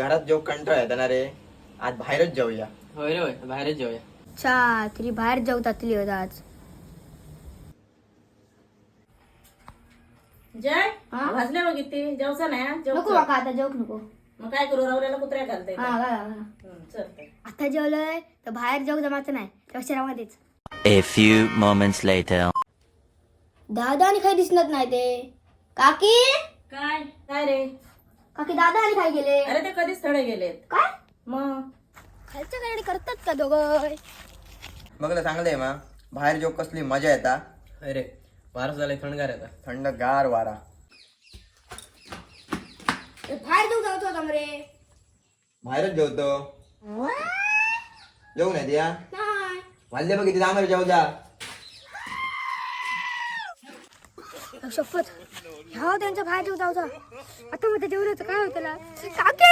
घरात जेव कंटाळा येतो ना रे, आज बाहेरच जाऊया. होय रे होय, बाहेरच जाऊया. अच्छा तरी बाहेर जेवतातली आज. जय हा? भाजले बघ किती जेवचा नाही हा? जेव नको चल. काका आता जेवक नको. मग काय करू रवऱ्याला कुत्र्या घालताय हा घाला, घाला. चल तर. आता जेवलंय तर बाहेर जेवू जमायचं नाही त्या शहरामध्येच. A few moments later. दादा आणि काही दिसत नाही ते. काकी काय काय रे काकी दादा आणि काय गेले अरे ते कधीच थोडे गेलेत काय मग खालच्या गाडी करतात का दोघं. बघलं चांगलं आहे मा, बाहेर जेव कसली मजा येता. अरे वारस झालाय, थंडगार येतात. थंडगार वारा. बाहेर जेवू जायचं होता मरे. बाहेरच जेवतो. जेवू नाही द्या नाही वाजले बघ किती जाणार जेव जा. शपथ ह्या त्यांच्या बाहेर जेवू जायचं. आता मध्ये जेवलं तर काय होतं काकी.